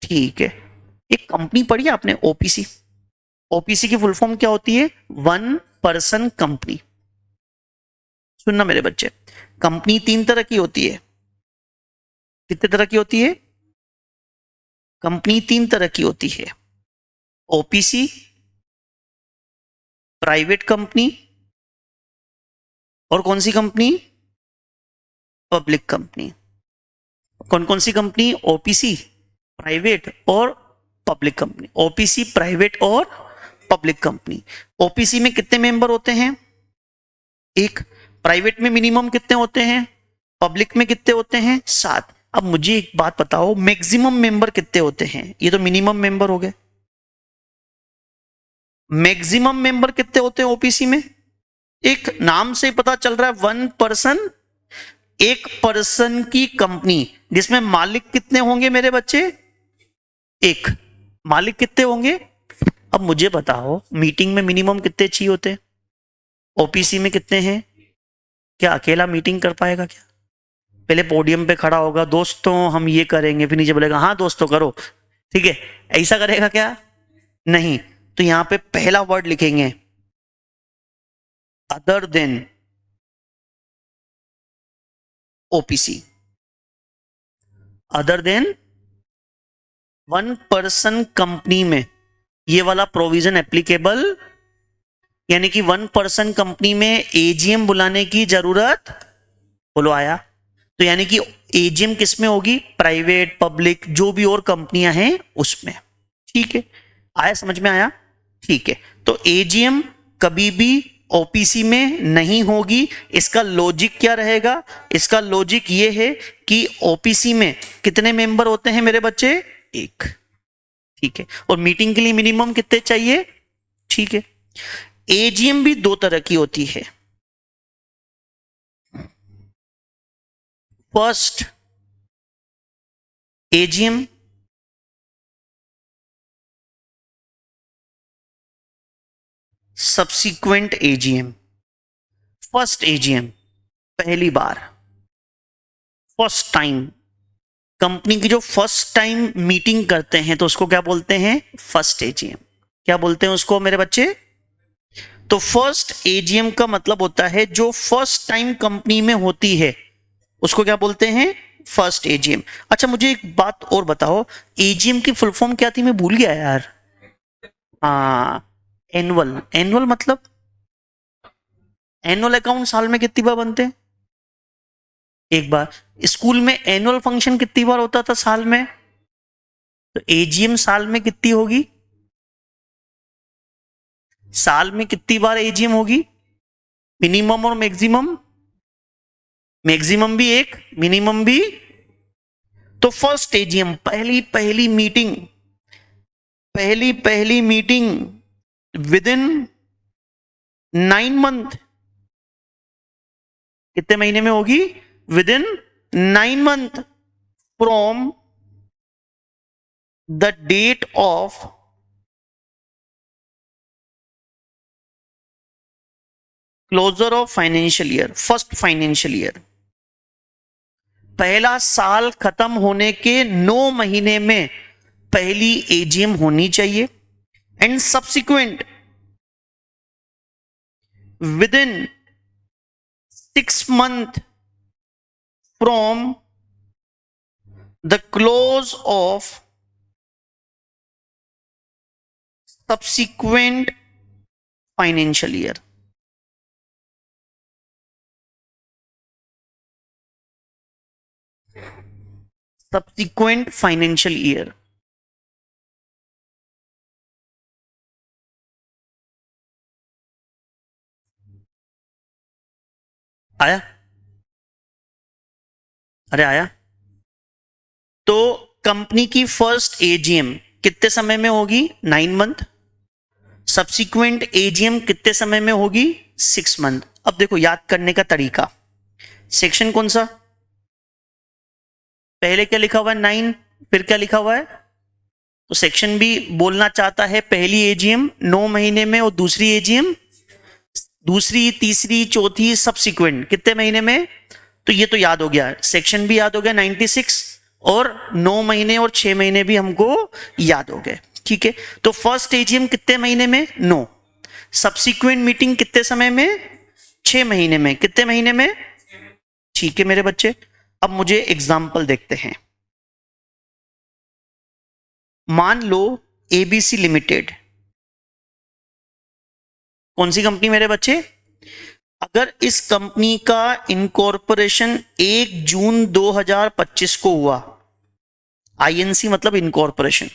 ठीक है, एक कंपनी पढ़ी आपने OPC। OPC की फुल फॉर्म क्या होती है? 1 पर्सन कंपनी। सुनना मेरे बच्चे, कंपनी 3 तरह की होती है। कितने तरह की होती है? कंपनी 3 तरह की होती है। OPC, प्राइवेट कंपनी, और कौन सी कंपनी? Public company. कौन कौन सी कंपनी? OPC, प्राइवेट और पब्लिक कंपनी। OPC, प्राइवेट और पब्लिक कंपनी। OPC में कितने मेंबर होते हैं? 1। प्राइवेट में मिनिमम कितने होते हैं? पब्लिक में कितने होते हैं? 7। अब मुझे एक बात बताओ, मैक्सिमम मेंबर कितने होते हैं? ये तो मिनिमम मेंबर हो गए। मैक्सिमम मेंबर कितने होते हैं OPC में? एक नाम से पता चल रहा है 1 पर्सन, 1 पर्सन की कंपनी, जिसमें मालिक कितने होंगे मेरे बच्चे? 1। मालिक कितने होंगे? अब मुझे बताओ मीटिंग में मिनिमम कितने चाहिए होते हैं? ओपीसी में कितने हैं? क्या अकेला मीटिंग कर पाएगा क्या? पहले पोडियम पे खड़ा होगा, दोस्तों हम ये करेंगे, फिर नीचे बोलेगा हाँ दोस्तों करो, ठीक है, ऐसा करेगा क्या? नहीं। तो यहां पे पहला वर्ड लिखेंगे other than OPC, other than 1 person company में ये वाला प्रोविजन एप्लीकेबल, यानी कि 1 पर्सन कंपनी में एजीएम बुलाने की जरूरत, बोलो आया? तो यानी कि एजीएम किस में होगी? प्राइवेट, पब्लिक, जो भी और कंपनियां हैं उसमें, ठीक है? आया, समझ में आया? ठीक है। तो एजीएम कभी भी ओपीसी में नहीं होगी। इसका लॉजिक क्या रहेगा? इसका लॉजिक ये है कि ओपीसी में कितने मेंबर होते हैं मेरे बच्चे? 1, ठीक है। और मीटिंग के लिए मिनिमम कितने चाहिए? ठीक है। एजीएम भी 2 तरह की होती है। First AGM, subsequent AGM. First AGM, पहली बार, फर्स्ट टाइम, कंपनी की जो फर्स्ट टाइम मीटिंग करते हैं तो उसको क्या बोलते हैं? First AGM. क्या बोलते हैं उसको मेरे बच्चे? तो फर्स्ट एजीएम का मतलब होता है जो फर्स्ट टाइम कंपनी में होती है उसको क्या बोलते हैं? First AGM. अच्छा मुझे एक बात और बताओ, एजीएम की फुल फॉर्म क्या थी? मैं भूल गया यार। हाँ, एनुअल। एनुअल मतलब एनुअल अकाउंट साल में कितनी बार बनते हैं? 1 बार। स्कूल में एनुअल फंक्शन कितनी बार होता था साल में? तो एजीएम साल में कितनी होगी? साल में कितनी बार एजीएम होगी? मिनिमम और मैक्सिमम? मैक्सिमम भी 1, मिनिमम भी। तो फर्स्ट एजीएम, पहली मीटिंग विद इन 9 मंथ, कितने महीने में होगी? Within 9 month from the date of closure of financial year, first financial year. पहला साल खत्म होने के 9 महीने में पहली एजीएम होनी चाहिए। And subsequent with in 6 months from the close of subsequent financial year। subsequent financial year। आया? अरे आया? तो कंपनी की फर्स्ट एजीएम कितने समय में होगी? 9 मंथ। सब्सिक्वेंट एजीएम कितने समय में होगी? 6 मंथ। अब देखो याद करने का तरीका, सेक्शन कौन सा? पहले क्या लिखा हुआ है? 9, फिर क्या लिखा हुआ है? तो सेक्शन भी बोलना चाहता है पहली एजीएम 9 महीने में और दूसरी एजीएम, दूसरी, तीसरी, चौथी, सब्सिक्वेंट कितने महीने में? तो ये तो याद हो गया, सेक्शन भी याद हो गया 96, और 9 महीने और 6 महीने भी हमको याद हो गए, ठीक है। तो फर्स्ट एजीएम कितने महीने में? 9। सब्सिक्वेंट मीटिंग कितने समय में? 6 महीने में। कितने महीने में? ठीक है मेरे बच्चे। अब मुझे एग्जाम्पल देखते हैं। मान लो एबीसी लिमिटेड, कौन सी कंपनी मेरे बच्चे? अगर इस कंपनी का इनकॉर्पोरेशन 1 जून 2025 को हुआ, आईएनसी मतलब इनकॉर्पोरेशन,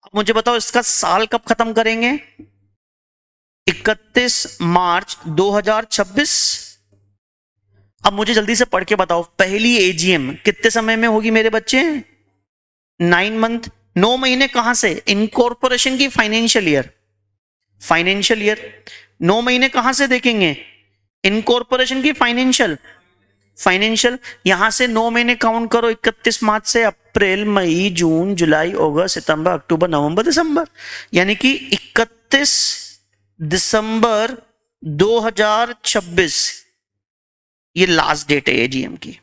अब मुझे बताओ इसका साल कब खत्म करेंगे? 31 मार्च 2026। अब मुझे जल्दी से पढ़ के बताओ, पहली एजीएम कितने समय में होगी मेरे बच्चे? 9 मंथ। 9 महीने कहां से? इनकॉर्पोरेशन की फाइनेंशियल ईयर। 9 महीने कहां से देखेंगे? इनकॉर्पोरेशन की फाइनेंशियल। यहां से 9 महीने काउंट करो, 31 मार्च से अप्रैल, मई, जून, जुलाई, अगस्त, सितंबर, अक्टूबर, नवंबर, दिसंबर, यानी कि 31 दिसंबर 2026 ये लास्ट डेट है एजीएम की।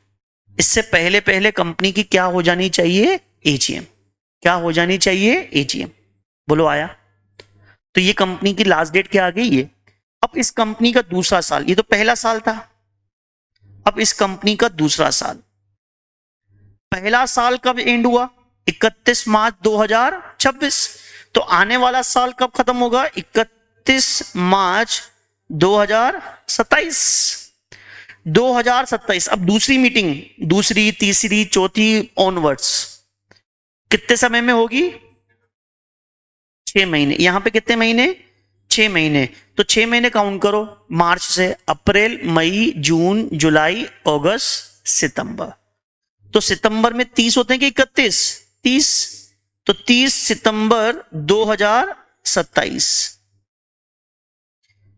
इससे पहले पहले कंपनी की क्या हो जानी चाहिए? एजीएम। क्या हो जानी चाहिए? एजीएम। बोलो आया? तो ये कंपनी की लास्ट डेट क्या आ गई है? अब इस कंपनी का दूसरा साल, ये तो पहला साल था, अब इस कंपनी का दूसरा साल। पहला साल कब एंड हुआ? 31 मार्च 2026। तो आने वाला साल कब खत्म होगा? 31 मार्च 2027। 2027। अब दूसरी मीटिंग, दूसरी, तीसरी, चौथी ऑनवर्ड्स कितने समय में होगी? 6 महीने। यहां पे कितने महीने? 6 महीने। तो 6 महीने काउंट करो, मार्च से अप्रैल, मई, जून, जुलाई, अगस्त, सितंबर। तो सितंबर में 30 होते हैं कि 31? 30। तो 30 सितंबर 2027।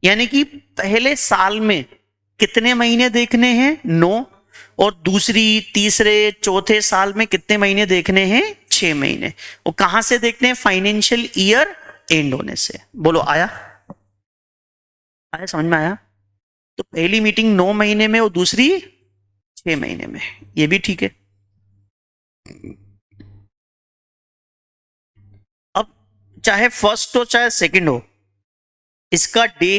यानी कि पहले साल में कितने महीने देखने हैं? 9। और दूसरी, तीसरे, चौथे साल में कितने महीने देखने हैं? 6 महीने। और कहां से देखने हैं? फाइनेंशियल ईयर एंड होने से। बोलो आया? आया? समझ में आया? तो पहली मीटिंग 9 महीने में और दूसरी 6 महीने में, ये भी ठीक है। अब चाहे फर्स्ट हो चाहे सेकंड हो, इसका डे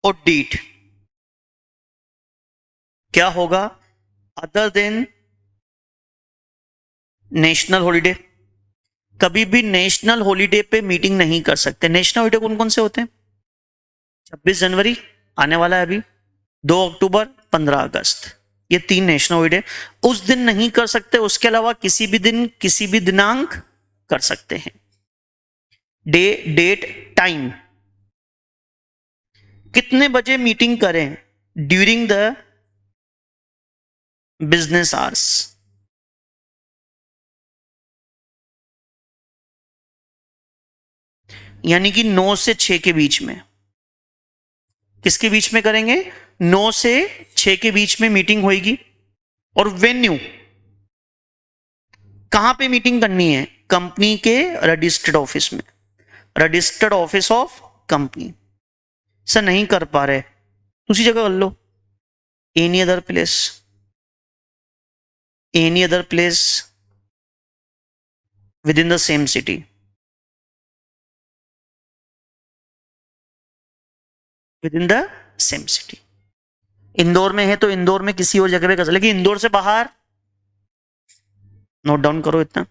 और डेट क्या होगा अदर देन नेशनल हॉलिडे? कभी भी नेशनल हॉलिडे पे मीटिंग नहीं कर सकते। नेशनल हॉलिडे कौन कौन से होते हैं? 26 जनवरी आने वाला है अभी, 2 अक्टूबर, 15 अगस्त, ये 3 नेशनल हॉलिडे। उस दिन नहीं कर सकते, उसके अलावा किसी भी दिन, किसी भी दिनांक कर सकते हैं। डे, डेट, टाइम, कितने बजे मीटिंग करें ड्यूरिंग द बिजनेस आवर्स? यानी कि 9 से 6 के बीच में। किसके बीच में करेंगे? 9 से 6 के बीच में मीटिंग होगी। और वेन्यू, कहां पे मीटिंग करनी है? कंपनी के रजिस्टर्ड ऑफिस में, registered office of company. Sir नहीं कर पा रहे, दूसरी जगह कर लो। Any other place, any other place within the same city. Within the same city. Indore में है तो इंदौर में किसी और जगह पे कर सकते, लेकिन इंदौर से बाहर, नोट डाउन करो इतना,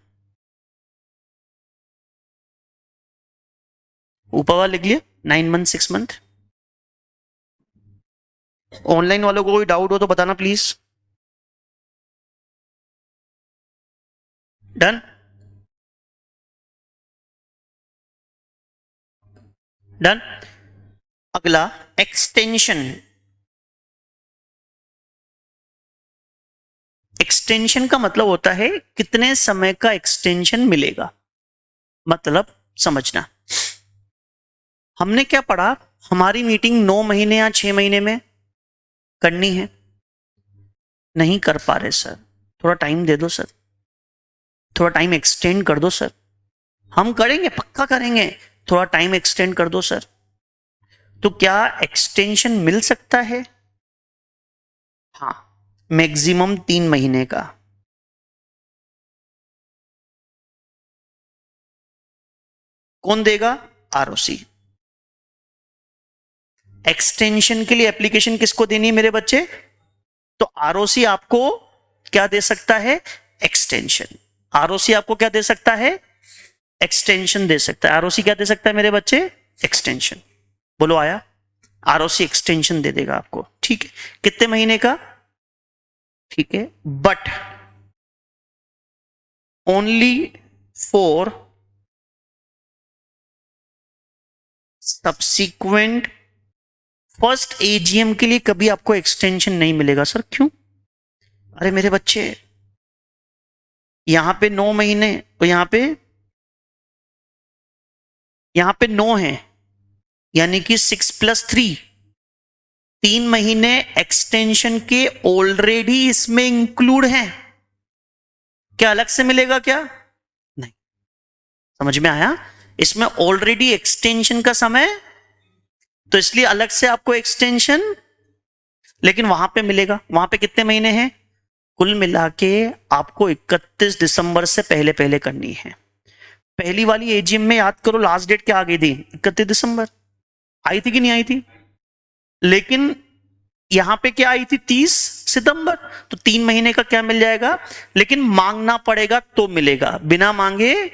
ऊपर वाला लिख लिया, 9 मंथ, 6 मंथ। ऑनलाइन वालों को कोई डाउट हो तो बताना प्लीज। डन? डन। अगला एक्सटेंशन। एक्सटेंशन का मतलब होता है कितने समय का एक्सटेंशन मिलेगा। मतलब समझना, हमने क्या पढ़ा? हमारी मीटिंग 9 महीने या 6 महीने में करनी है, नहीं कर पा रहे सर, थोड़ा टाइम दे दो सर, थोड़ा टाइम एक्सटेंड कर दो सर। हम करेंगे, पक्का करेंगे, थोड़ा टाइम एक्सटेंड कर दो सर। तो क्या एक्सटेंशन मिल सकता है? हाँ, मैक्सिमम 3 महीने का। कौन देगा? आरओसी। एक्सटेंशन के लिए एप्लीकेशन किसको देनी है मेरे बच्चे? तो आरओसी आपको क्या दे सकता है? एक्सटेंशन। आरओसी आपको क्या दे सकता है? एक्सटेंशन दे सकता है। आरओसी क्या दे सकता है मेरे बच्चे? एक्सटेंशन। बोलो आया? आरओसी एक्सटेंशन दे देगा आपको, ठीक है। कितने महीने का? ठीक है, but only for subsequent first AGM के लिए कभी आपको एक्सटेंशन नहीं मिलेगा। सर क्यों? अरे मेरे बच्चे, यहां पे 9 महीने और यहां पे 9 है, यानी कि 6+3, 3 महीने एक्सटेंशन के ऑलरेडी इसमें इंक्लूड हैं। क्या अलग से मिलेगा क्या? नहीं। समझ में आया? इसमें ऑलरेडी एक्सटेंशन का समय तो इसलिए अलग से आपको एक्सटेंशन, लेकिन वहां पे मिलेगा। वहां पे कितने महीने हैं? कुल मिला के आपको 31 दिसंबर से पहले पहले करनी है। पहली वाली एजीएम में याद करो लास्ट डेट क्या आ गई थी? 31 दिसंबर आई थी कि नहीं आई थी? लेकिन यहां पे क्या आई थी? 30 सितंबर। तो 3 महीने का क्या मिल जाएगा? लेकिन मांगना पड़ेगा तो मिलेगा, बिना मांगे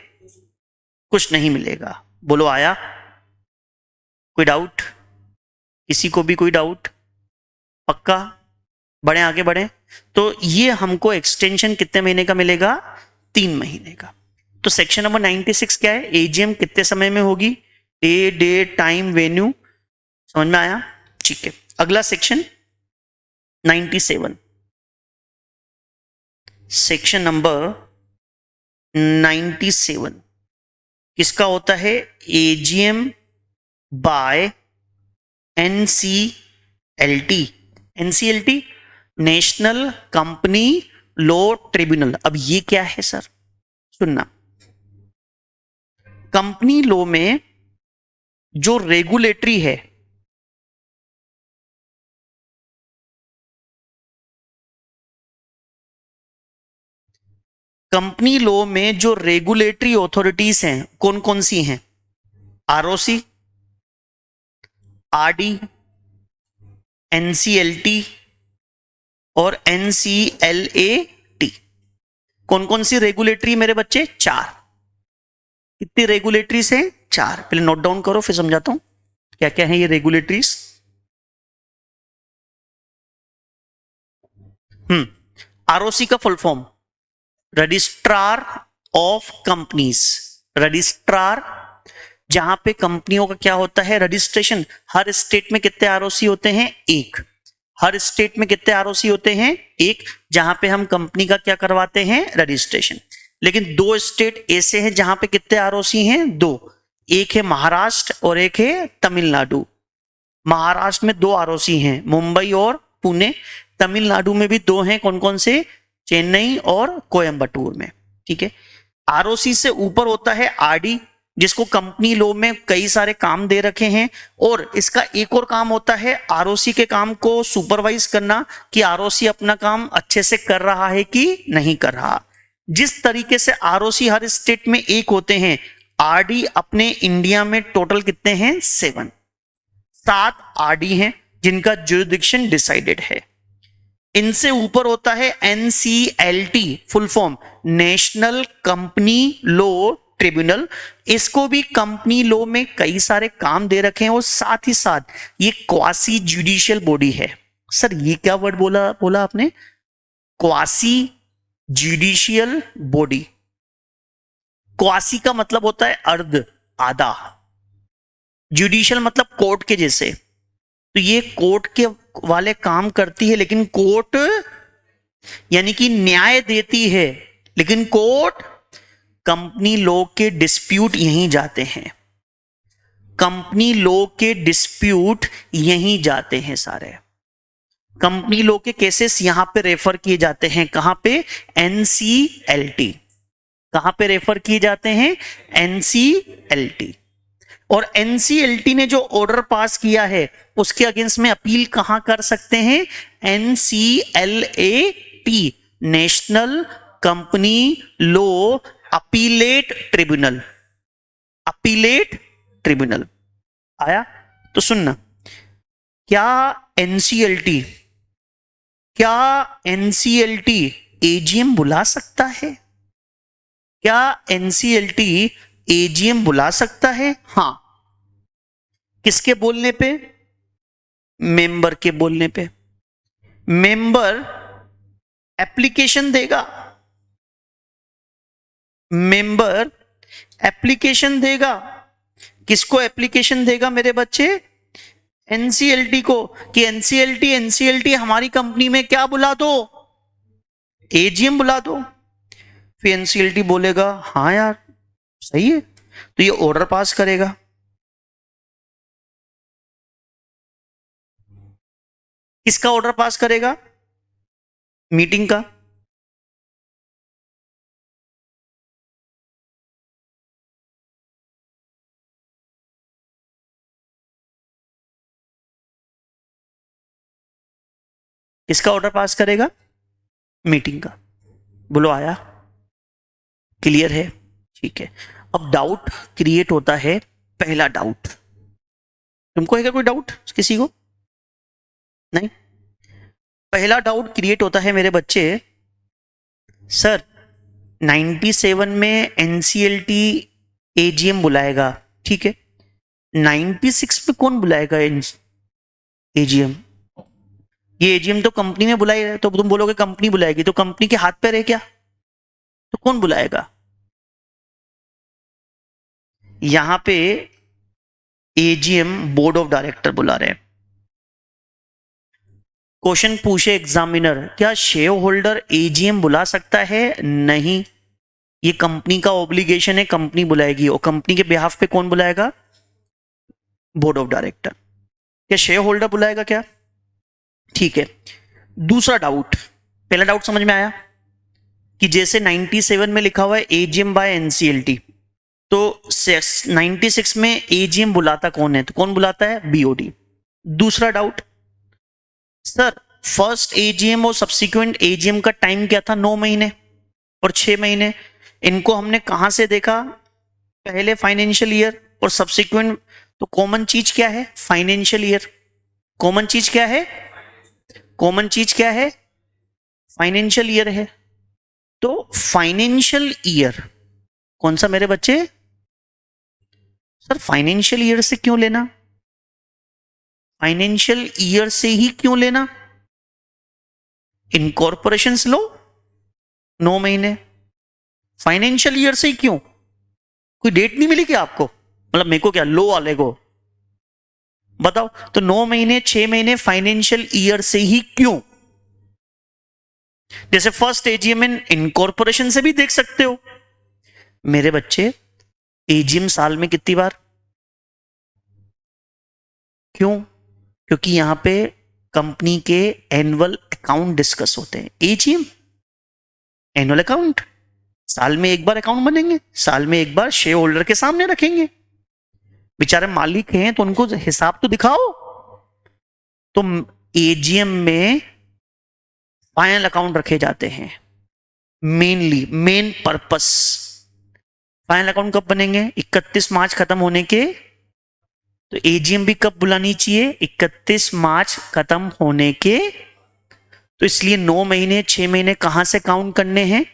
कुछ नहीं मिलेगा। बोलो आया? कोई डाउट? किसी को भी कोई डाउट? पक्का? बढ़े आगे बढ़े। तो ये हमको एक्सटेंशन कितने महीने का मिलेगा? 3 महीने का। तो सेक्शन नंबर 96 क्या है? एजीएम कितने समय में होगी? Day, date, time, venue. समझ में आया? ठीक है। अगला सेक्शन 97, सेक्शन नंबर 97 किसका होता है? AGM by NCLT. NCLT National Company Law Tribunal. अब ये क्या है सर? सुनना, कंपनी लॉ में जो रेगुलेटरी है, कंपनी लॉ में जो रेगुलेटरी अथॉरिटीज हैं कौन कौन सी हैं? आरओसी, आरडी, एनसीएलटी और एनसीएलएटी। कौन कौन सी रेगुलेटरी मेरे बच्चे? 4। कितनी रेगुलेटरीज हैं? 4। पहले नोट डाउन करो फिर समझाता हूं क्या क्या है ये रेगुलेटरीज। आरओसी का full form registrar of companies. Registrar, जहां पे कंपनियों का क्या होता है? रजिस्ट्रेशन। हर स्टेट में कितने आरओसी होते हैं? 1। हर स्टेट में कितने आरओसी होते हैं? 1। जहां पे हम कंपनी का क्या करवाते हैं? रजिस्ट्रेशन। लेकिन 2 स्टेट ऐसे हैं जहां पे कितने आरओसी हैं? 2। एक है महाराष्ट्र और एक है तमिलनाडु। महाराष्ट्र में 2 आरओसी हैं, मुंबई और पुणे। तमिलनाडु में भी 2 हैं, कौन कौन से? चेन्नई और कोयम्बटूर में। ठीक है। आरओसी से ऊपर होता है आरडी, जिसको कंपनी लॉ में कई सारे काम दे रखे हैं। और इसका एक और काम होता है आरओसी के काम को सुपरवाइज करना, कि आरओसी अपना काम अच्छे से कर रहा है कि नहीं कर रहा। जिस तरीके से आरओसी हर स्टेट में 1 होते हैं, आरडी अपने इंडिया में टोटल कितने हैं? 7 आरडी हैं जिनका ज्यूरिडिक्शन डिसाइडेड है। इनसे ऊपर होता है NCLT, full form national Company Law tribunal. इसको भी कंपनी लॉ में कई सारे काम दे रखे हैं और साथ ही साथ ये क्वासी जुडिशियल बॉडी है। सर ये क्या वर्ड बोला आपने? Quasi judicial body. क्वासी का मतलब होता है अर्ध, आधा। जुडिशियल मतलब कोर्ट के जैसे। तो ये कोर्ट के वाले काम करती है, लेकिन कोर्ट यानी कि न्याय देती है, लेकिन कोर्ट कंपनी लॉ के डिस्प्यूट यहीं जाते हैं। कंपनी लॉ के डिस्प्यूट यहीं जाते हैं सारे। कंपनी लॉ के केसेस यहां पे रेफर किए जाते हैं। कहां पे? एनसीएलटी। कहां पे रेफर किए जाते हैं? एनसीएलटी। और एनसीएलटी ने जो ऑर्डर पास किया है उसके अगेंस्ट में अपील कहां कर सकते हैं? NCLAT, national Company law appellate tribunal. Appellate tribunal आया? तो सुनना, क्या एनसीएलटी एजीएम बुला सकता है? क्या एनसीएलटी एजीएम बुला सकता है? हां। किसके बोलने पे? मेंबर के बोलने पे। मेंबर एप्लीकेशन देगा। मेंबर एप्लीकेशन देगा। किसको एप्लीकेशन देगा मेरे बच्चे? एनसीएलटी को, कि एनसीएलटी हमारी कंपनी में क्या बुला दो? एजीएम बुला दो। फिर एनसीएलटी बोलेगा हां यार सही है, तो ये ऑर्डर पास करेगा। किसका ऑर्डर पास करेगा? मीटिंग का। किसका ऑर्डर पास करेगा? मीटिंग का। बोलो आया? क्लियर है? ठीक है। अब डाउट क्रिएट होता है, पहला डाउट। तुमको है क्या कोई डाउट किसी को? नहीं। पहला डाउट क्रिएट होता है मेरे बच्चे, सर 97 में एनसीएलटी एजीएम बुलाएगा, ठीक है, 96 में कौन बुलाएगा एजीएम? ये एजीएम तो कंपनी में बुलाई है, तो तुम बोलोगे कंपनी बुलाएगी, तो कंपनी के हाथ पैर है क्या? तो कौन बुलाएगा? यहां पे एजीएम बोर्ड ऑफ डायरेक्टर बुला रहे हैं। क्वेश्चन पूछे एग्जामिनर, क्या शेयर होल्डर एजीएम बुला सकता है? नहीं, ये कंपनी का ऑब्लिगेशन है, कंपनी बुलाएगी, और कंपनी के बिहाफ पे कौन बुलाएगा? Board of director. क्या शेयर होल्डर बुलाएगा क्या? ठीक है। दूसरा डाउट, पहला डाउट समझ में आया कि जैसे 97 में लिखा हुआ है एजीएम बाय एनसीएलटी, तो 96 में एजीएम बुलाता कौन है? तो कौन बुलाता है? बीओडी। दूसरा डाउट, सर फर्स्ट एजीएम और सब्सिक्वेंट एजीएम का टाइम क्या था? 9 महीने और 6 महीने। इनको हमने कहां से देखा? पहले फाइनेंशियल ईयर और सब्सिक्वेंट। तो कॉमन चीज क्या है? Financial year. कॉमन चीज क्या है? कॉमन चीज क्या है? फाइनेंशियल ईयर है। तो फाइनेंशियल ईयर कौन सा मेरे बच्चे? सर फाइनेंशियल ईयर से क्यों लेना? फाइनेंशियल ईयर से ही क्यों लेना? इनकॉर्पोरेशन लो 9 महीने, फाइनेंशियल ईयर से ही क्यों? कोई डेट नहीं मिली क्या आपको? मतलब मेरे को क्या, लो वाले को बताओ। तो 9 महीने 6 महीने फाइनेंशियल ईयर से ही क्यों? जैसे फर्स्ट एजीएम इनकॉर्पोरेशन से भी देख सकते हो मेरे बच्चे। एजीएम साल में कितनी बार? क्यों? क्योंकि यहां पे कंपनी के एनुअल अकाउंट डिस्कस होते हैं। एजीएम एनुअल अकाउंट, साल में एक बार अकाउंट बनेंगे, साल में एक बार शेयर होल्डर के सामने रखेंगे। बेचारे मालिक हैं तो उनको हिसाब तो दिखाओ। तो एजीएम में फाइनल अकाउंट रखे जाते हैं, mainly main purpose. Final account कब बनेंगे? 31 मार्च खत्म होने के। तो एजीएम भी कब बुलानी चाहिए? 31 मार्च खत्म होने के। तो इसलिए 9 महीने 6 महीने कहां से काउंट करने हैं?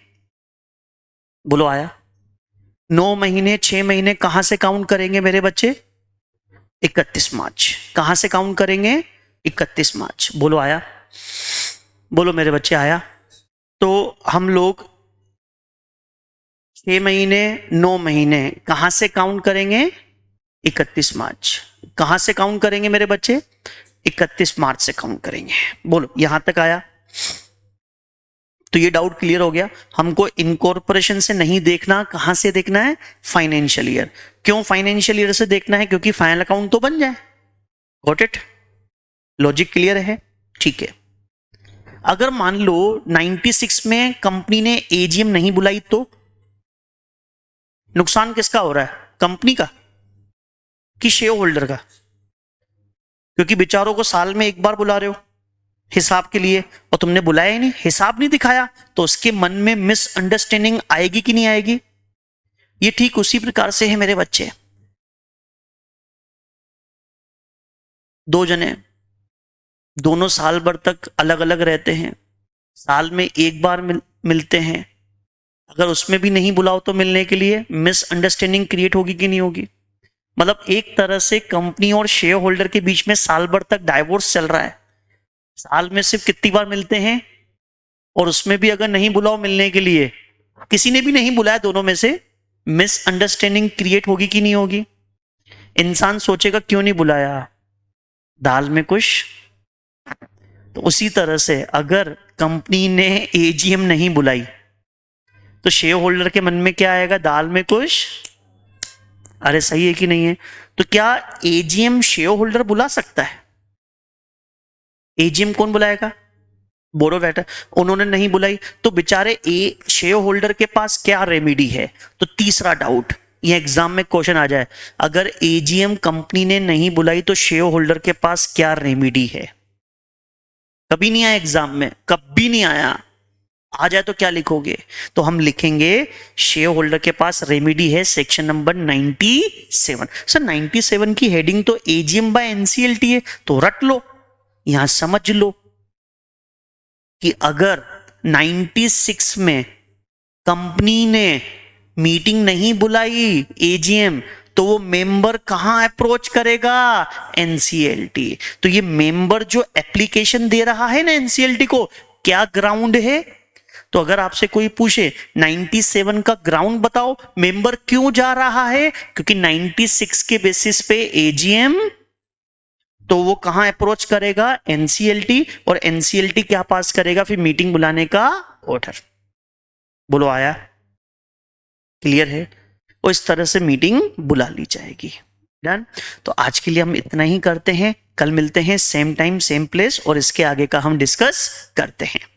बोलो आया? 9 महीने 6 महीने कहां से काउंट करेंगे मेरे बच्चे? 31 मार्च। कहां से काउंट करेंगे? 31 मार्च। बोलो आया? बोलो मेरे बच्चे आया? तो हम लोग 6 महीने 9 महीने कहां से काउंट करेंगे? 31 मार्च। कहां से काउंट करेंगे मेरे बच्चे? 31 मार्च से काउंट करेंगे। बोलो यहां तक आया? तो ये डाउट क्लियर हो गया। हमको इनकॉर्पोरेशन से नहीं देखना, कहां से देखना है? Financial year. क्यों फाइनेंशियल ईयर से देखना है? क्योंकि फाइनल अकाउंट तो बन जाए। Got it? लॉजिक क्लियर है? ठीक है। अगर मान लो 96 में कंपनी ने एजीएम नहीं बुलाई, तो नुकसान किसका हो रहा है? कंपनी का कि शेयर होल्डर का? क्योंकि बेचारों को साल में एक बार बुला रहे हो हिसाब के लिए, और तुमने बुलाया ही नहीं, हिसाब नहीं दिखाया, तो उसके मन में मिसअंडरस्टैंडिंग आएगी कि नहीं आएगी? ये ठीक उसी प्रकार से है मेरे बच्चे। दो जने दोनों साल भर तक अलग अलग रहते हैं, साल में एक बार मिलते हैं, अगर उसमें भी नहीं बुलाओ तो मिलने के लिए, मिसअंडरस्टैंडिंग क्रिएट होगी कि नहीं होगी? मतलब एक तरह से कंपनी और शेयर होल्डर के बीच में साल भर तक डाइवोर्स चल रहा है। साल में सिर्फ कितनी बार मिलते हैं, और उसमें भी अगर नहीं बुलाओ मिलने के लिए, किसी ने भी नहीं बुलाया दोनों में से, मिसअंडरस्टैंडिंग क्रिएट होगी कि नहीं होगी? इंसान सोचेगा क्यों नहीं बुलाया, दाल में कुछ। तो उसी तरह से अगर कंपनी ने एजीएम नहीं बुलाई तो शेयर होल्डर के मन में क्या आएगा? दाल में कुछ। अरे सही है कि नहीं है? तो क्या एजीएम शेयर होल्डर बुला सकता है? एजीएम कौन बुलाएगा? Board of director. उन्होंने नहीं बुलाई तो बेचारे शेयर होल्डर के पास क्या रेमेडी है? तो तीसरा डाउट, ये एग्जाम में क्वेश्चन आ जाए, अगर एजीएम कंपनी ने नहीं बुलाई तो शेयर होल्डर के पास क्या रेमेडी है? कभी नहीं आया एग्जाम में, कभी नहीं आया। आ जाए तो क्या लिखोगे? तो हम लिखेंगे शेयर होल्डर के पास रेमेडी है सेक्शन नंबर 97। सर 97 की हेडिंग तो एजीएम बाय एनसीएलटी है, तो रट लो, यहां समझ लो कि अगर 96 में कंपनी ने मीटिंग नहीं बुलाई एजीएम, तो वो मेंबर कहां अप्रोच करेगा? एनसीएलटी। तो ये मेंबर जो एप्लीकेशन दे रहा है ना एनसीएलटी को, क्या ग्राउंड है? तो अगर आपसे कोई पूछे 97 का ग्राउंड बताओ, मेंबर क्यों जा रहा है, क्योंकि 96 के बेसिस पे एजीएम, तो वो कहां अप्रोच करेगा? एनसीएलटी, और एनसीएलटी क्या पास करेगा? फिर मीटिंग बुलाने का ऑर्डर। बोलो आया? क्लियर है? और इस तरह से मीटिंग बुला ली जाएगी। डन। तो आज के लिए हम इतना ही करते हैं, कल मिलते हैं सेम टाइम सेम प्लेस, और इसके आगे का हम डिस्कस करते हैं।